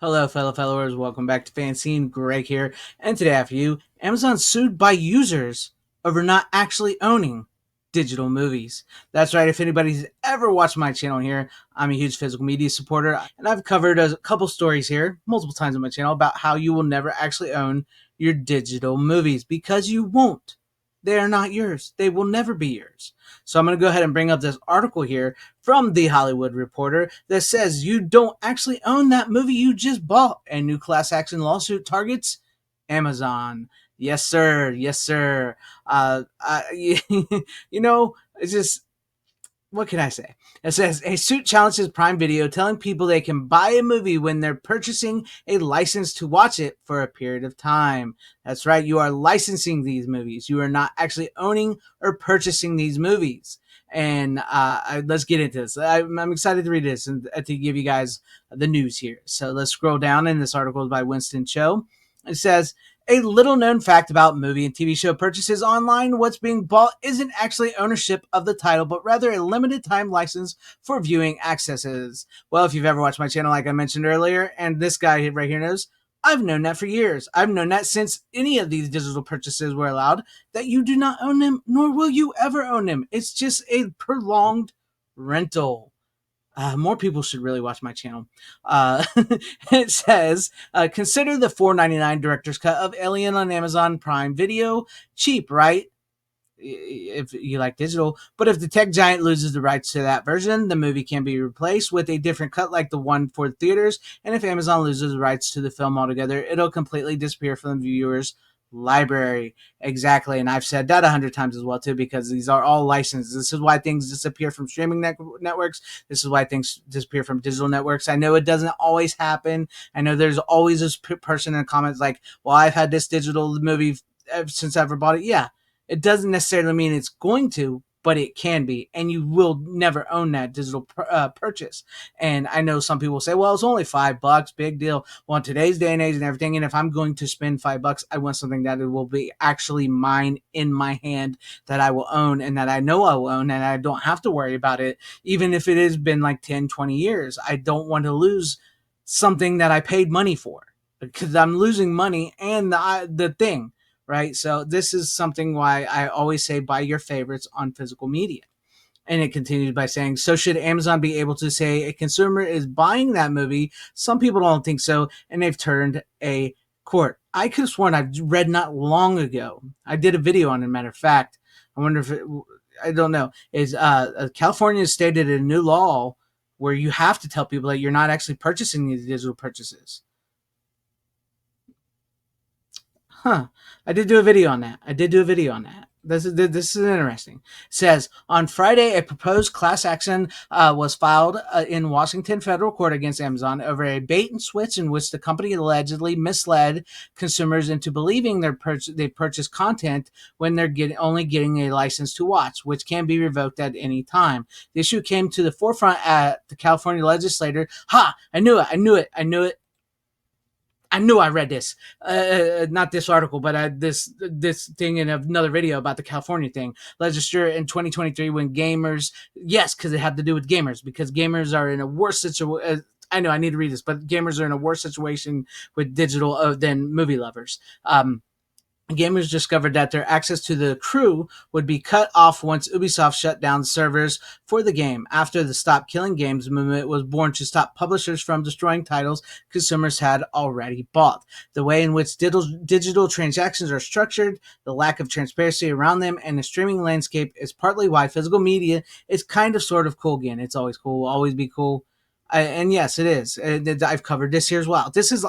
Hello, fellow followers. Welcome back to FanZcene. Greg here. And today, after you, Amazon sued by users over not actually owning digital movies. That's right. If anybody's ever watched my channel here, I'm a huge physical media supporter, and I've covered a couple stories here multiple times on my channel about how you will never actually own your digital movies because you won't. They are not yours. They will never be yours. So I'm going to go ahead and bring up this article here from The Hollywood Reporter that says you don't actually own that movie you just bought. A new class action lawsuit targets Amazon. Yes, sir. Yes, sir. It's just, what can I say? It says a suit challenges Prime Video, telling people they can buy a movie when they're purchasing a license to watch it for a period of time. That's right, you are licensing these movies. You are not actually owning or purchasing these movies. And let's get into this. I'm excited to read this and to give you guys the news here. So let's scroll down, and this article is by Winston Cho. It says, a little known fact about movie and TV show purchases online: what's being bought isn't actually ownership of the title, but rather a limited time license for viewing accesses. Well, if you've ever watched my channel, like I mentioned earlier, and this guy right here knows, I've known that for years. I've known that since any of these digital purchases were allowed, that you do not own them, nor will you ever own them. It's just a prolonged rental. More people should really watch my channel. It says, consider the $4.99 director's cut of Alien on Amazon Prime Video. Cheap, right? If you like digital. But if the tech giant loses the rights to that version, the movie can be replaced with a different cut like the one for the theaters. And if Amazon loses the rights to the film altogether, it'll completely disappear from the viewers' library. Exactly. And I've said that 100 times as well too, because these are all licensed. This is why things disappear from streaming networks. This is why things disappear from digital networks. I know it doesn't always happen. I know there's always this person in the comments like, well, I've had this digital movie since I ever bought it. Yeah, it doesn't necessarily mean it's going to, but it can be, and you will never own that digital purchase. And I know some people say, well, it's only $5, big deal. Well, in today's day and age and everything, and if I'm going to spend $5, I want something that it will be actually mine in my hand, that I will own, and that I know I will own, and I don't have to worry about it, even if it has been like 10, 20 years. I don't want to lose something that I paid money for, because I'm losing money and the thing. Right. So this is something why I always say buy your favorites on physical media. And it continues by saying, so should Amazon be able to say a consumer is buying that movie? Some people don't think so, and they've turned a court. I could have sworn I've read not long ago. I did a video on it, matter of fact. I wonder if I don't know. Is California stated a new law where you have to tell people that you're not actually purchasing these digital purchases. Huh. I did do a video on that. This is interesting. It says, on Friday, a proposed class action was filed in Washington federal court against Amazon over a bait and switch in which the company allegedly misled consumers into believing they purchased content when they're only getting a license to watch, which can be revoked at any time. The issue came to the forefront at the California legislature. I knew it. I knew I read this, not this article, but this thing in another video about the California thing. Legislature in 2023 when gamers, yes, because it had to do with gamers, because gamers are in a worse situation. I know I need to read this, but gamers are in a worse situation with digital than movie lovers. Gamers discovered that their access to the crew would be cut off once Ubisoft shut down servers for the game. After the Stop Killing Games movement was born to stop publishers from destroying titles consumers had already bought. The way in which digital transactions are structured, the lack of transparency around them, and the streaming landscape is partly why physical media is kind of sort of cool again. It's always cool, will always be cool. And yes, it is. I've covered this here as well. This is,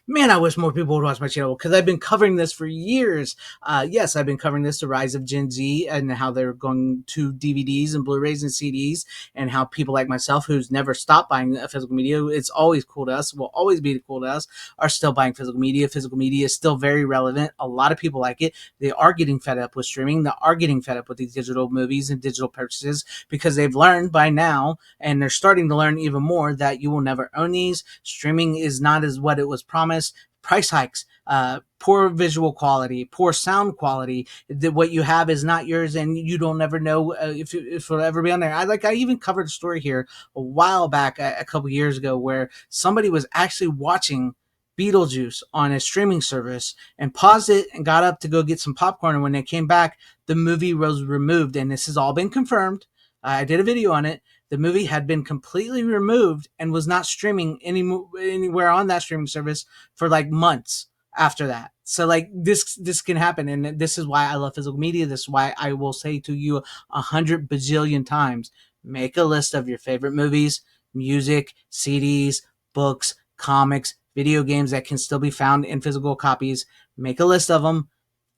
man, I wish more people would watch my channel because I've been covering this for years. Yes, I've been covering this, the rise of Gen Z and how they're going to DVDs and Blu-rays and CDs, and how people like myself, who's never stopped buying physical media, it's always cool to us, will always be cool to us, are still buying physical media. Physical media is still very relevant. A lot of people like it. They are getting fed up with streaming. They are getting fed up with these digital movies and digital purchases because they've learned by now, and they're starting to learn even more, that you will never own these. Streaming is not as what it was promised. price hikes, poor visual quality, poor sound quality. That what you have is not yours, and you don't ever know if it'll ever be on there. I even covered a story here a while back, a couple years ago, where somebody was actually watching Beetlejuice on a streaming service and paused it and got up to go get some popcorn. And when they came back, the movie was removed. And this has all been confirmed. I did a video on it. The movie had been completely removed and was not streaming anywhere on that streaming service for like months after that. So like this can happen, and this is why I love physical media. This is why I will say to you 100 bajillion times: make a list of your favorite movies, music, CDs, books, comics, video games that can still be found in physical copies. Make a list of them,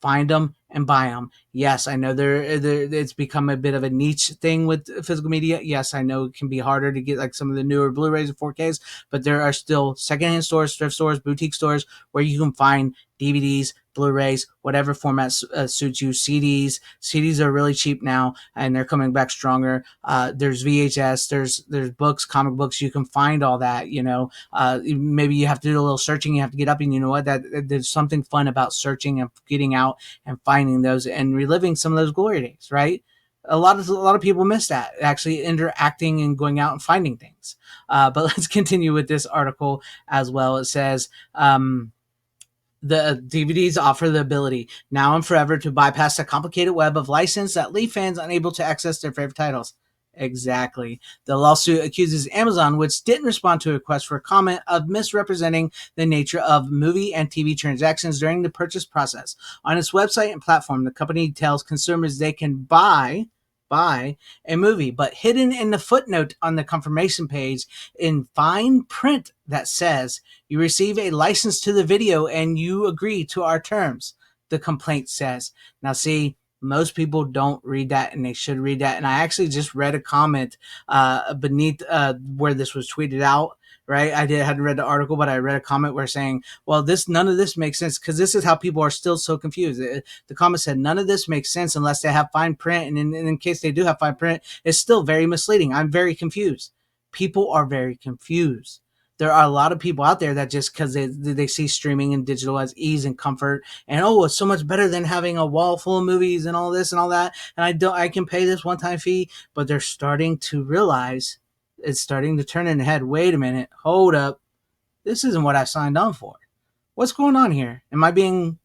find them, and buy them. Yes, I know it's become a bit of a niche thing with physical media. Yes, I know it can be harder to get like some of the newer Blu-rays and 4Ks, but there are still secondhand stores, thrift stores, boutique stores where you can find DVDs, Blu-rays, whatever format suits you. CDs are really cheap now, and they're coming back stronger. There's VHS, there's books, comic books. You can find all that. Maybe you have to do a little searching. You have to get up, and you know what? That there's something fun about searching and getting out and finding those and reliving some of those glory days, right? A lot of people miss that, actually interacting and going out and finding things. But let's continue with this article as well. It says, the DVDs offer the ability now and forever to bypass the complicated web of license that leave fans unable to access their favorite titles. Exactly. The lawsuit accuses Amazon, which didn't respond to a request for comment, of misrepresenting the nature of movie and TV transactions during the purchase process. On its website and platform, the company tells consumers they can buy a movie, but hidden in the footnote on the confirmation page in fine print that says you receive a license to the video and you agree to our terms, the complaint says. Now see, most people don't read that, and they should read that. And I actually just read a comment beneath where this was tweeted out. Right, hadn't read the article, but I read a comment where saying, "Well, none of this makes sense," because this is how people are still so confused. The comment said, "None of this makes sense unless they have fine print," and in case they do have fine print, it's still very misleading. I'm very confused. People are very confused. There are a lot of people out there that just because they see streaming and digital as ease and comfort, and it's so much better than having a wall full of movies and all this and all that, and I can pay this one-time fee, but they're starting to realize, it's starting to turn in the head. Wait a minute, hold up, this isn't what I signed on for. What's going on here? Am I being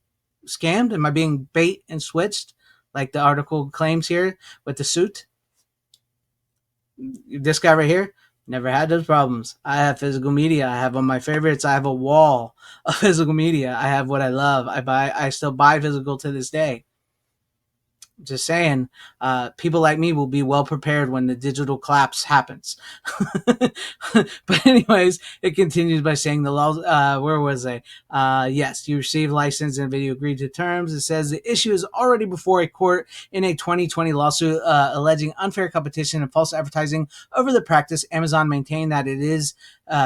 scammed? Am I being bait and switched, like the article claims here with the suit? This guy right here never had those problems. I have physical media. I have on my favorites. I have a wall of physical media. I have what I love. I still buy physical to this day. Just saying, people like me will be well prepared when the digital collapse happens. But anyways, it continues by saying the law, where was I? Yes, you receive license and video agreed to terms. It says the issue is already before a court in a 2020 lawsuit alleging unfair competition and false advertising over the practice. Amazon maintained that it is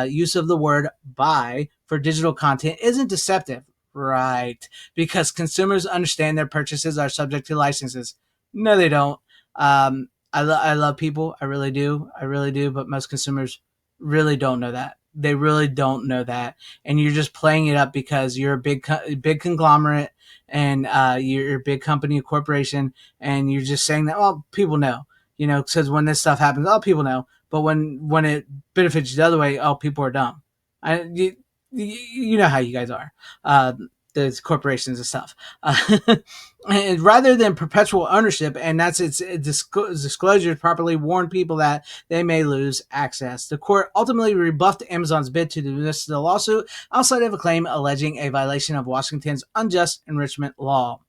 use of the word buy for digital content isn't deceptive. Right, because consumers understand their purchases are subject to licenses. No, they don't. I love people. I really do. But most consumers really don't know that. They really don't know that. And you're just playing it up because you're a big conglomerate, and you're a big company, a corporation, and you're just saying that, well, people know. Because when this stuff happens, people know. But when it benefits you the other way, people are dumb. You know how you guys are, the corporations and stuff. And rather than perpetual ownership, and that's its disclosure to properly warn people that they may lose access. The court ultimately rebuffed Amazon's bid to dismiss the lawsuit outside of a claim alleging a violation of Washington's unjust enrichment law.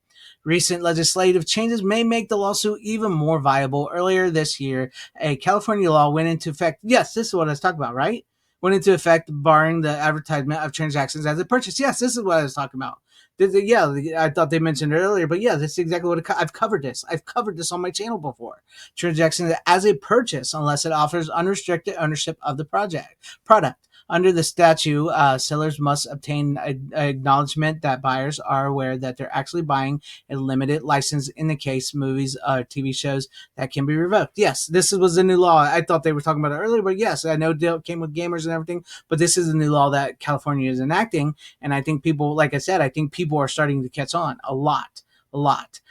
Recent legislative changes may make the lawsuit even more viable. Earlier this year, a California law went into effect. Yes, this is what I was talking about, right? Went into effect barring the advertisement of transactions as a purchase. Yes, this is what I was talking about. Yeah, I thought they mentioned it earlier, but yeah, this is exactly what I've covered this. I've covered this on my channel before. Transactions as a purchase unless it offers unrestricted ownership of the product. Under the statute, sellers must obtain a acknowledgement that buyers are aware that they're actually buying a limited license in the case movies or TV shows that can be revoked. Yes, this was a new law. I thought they were talking about it earlier, but yes, I know it came with gamers and everything, but this is a new law that California is enacting. And I think people, like I said, I think people are starting to catch on a lot, a lot.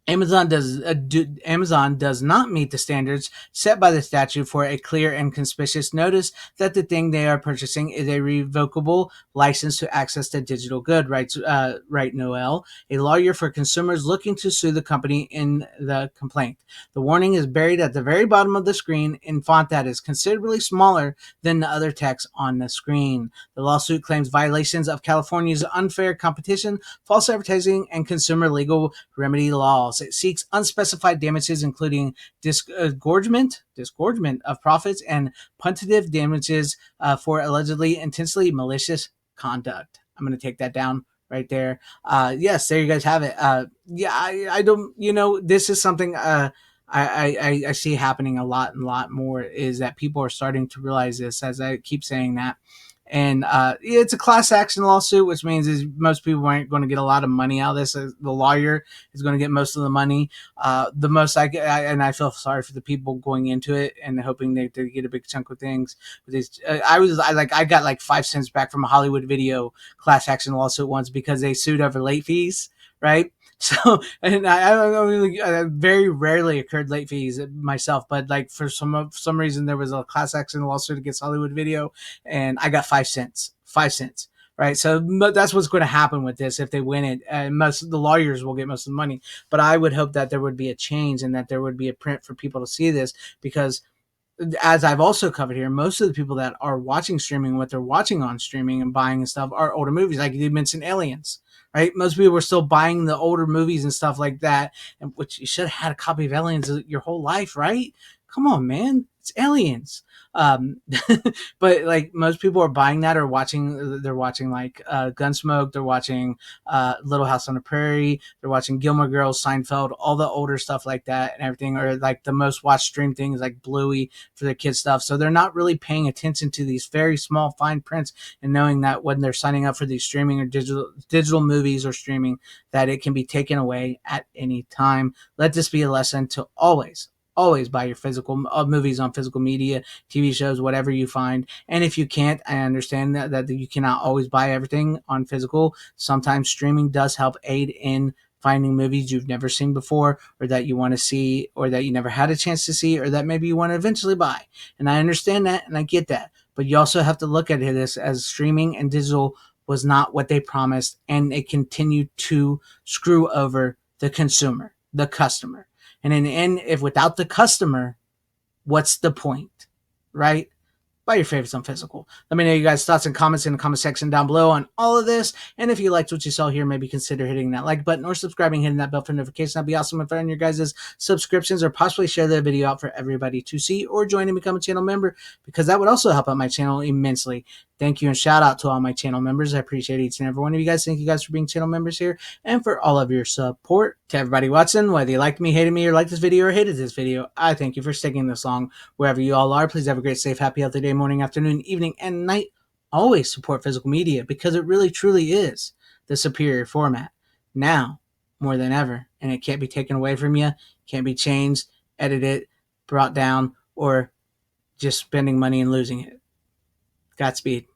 Amazon does not meet the standards set by the statute for a clear and conspicuous notice that the thing they are purchasing is a revocable license to access the digital good. Right, Noel, a lawyer for consumers looking to sue the company in the complaint. The warning is buried at the very bottom of the screen in font that is considerably smaller than the other text on the screen. The lawsuit claims violations of California's unfair competition, false advertising, and consumer legal remedy laws. It seeks unspecified damages, including disgorgement of profits and punitive damages for allegedly intentionally malicious conduct. I'm going to take that down right there. Yes, there you guys have it. Yeah, I don't, this is something I see happening a lot and a lot more, is that people are starting to realize this, as I keep saying that. And it's a class action lawsuit, which means is most people aren't going to get a lot of money out of this. The lawyer is going to get most of the money. The most and I feel sorry for the people going into it and hoping they get a big chunk of things. I got like 5 cents back from a Hollywood Video class action lawsuit once because they sued over late fees, right? So, and I very rarely occurred late fees myself, but like for some reason there was a class action lawsuit against Hollywood Video, and I got 5 cents. 5 cents. Right. So that's what's going to happen with this if they win it. And most of the lawyers will get most of the money. But I would hope that there would be a change and that there would be a print for people to see this, because as I've also covered here, most of the people that are watching streaming, what they're watching on streaming and buying and stuff, are older movies. Like you mentioned, Aliens, right? Most people were still buying the older movies and stuff like that, and which you should have had a copy of Aliens your whole life, right? Come on, man, it's Aliens. Um, but like most people are buying that or watching. They're watching like Gunsmoke. They're watching Little House on the Prairie. They're watching Gilmore Girls, Seinfeld, all the older stuff like that and everything. Or like the most watched stream things like Bluey for their kids stuff. So they're not really paying attention to these very small fine prints and knowing that when they're signing up for these streaming or digital movies or streaming, that it can be taken away at any time. Let this be a lesson to always buy your physical movies on physical media, TV shows, whatever you find. And if you can't, I understand that you cannot always buy everything on physical. Sometimes streaming does help aid in finding movies you've never seen before, or that you want to see, or that you never had a chance to see, or that maybe you want to eventually buy. And I understand that, and I get that. But you also have to look at it as streaming and digital was not what they promised, and it continued to screw over the consumer, the customer. And in the end, if without the customer, what's the point, right? Buy your favorites on physical. Let me know you guys' thoughts and comments in the comment section down below on all of this. And if you liked what you saw here, maybe consider hitting that like button or subscribing, hitting that bell for notifications. That'd be awesome if I earn your guys' subscriptions, or possibly share the video out for everybody to see, or join and become a channel member, because that would also help out my channel immensely. Thank you and shout out to all my channel members. I appreciate each and every one of you guys. Thank you guys for being channel members here and for all of your support. To everybody watching, whether you liked me, hated me, or liked this video or hated this video, I thank you for sticking this long. Wherever you all are, please have a great, safe, happy, healthy day, morning, afternoon, evening, and night. Always support physical media, because it really, truly is the superior format now more than ever. And it can't be taken away from you, can't be changed, edited, brought down, or just spending money and losing it. Godspeed.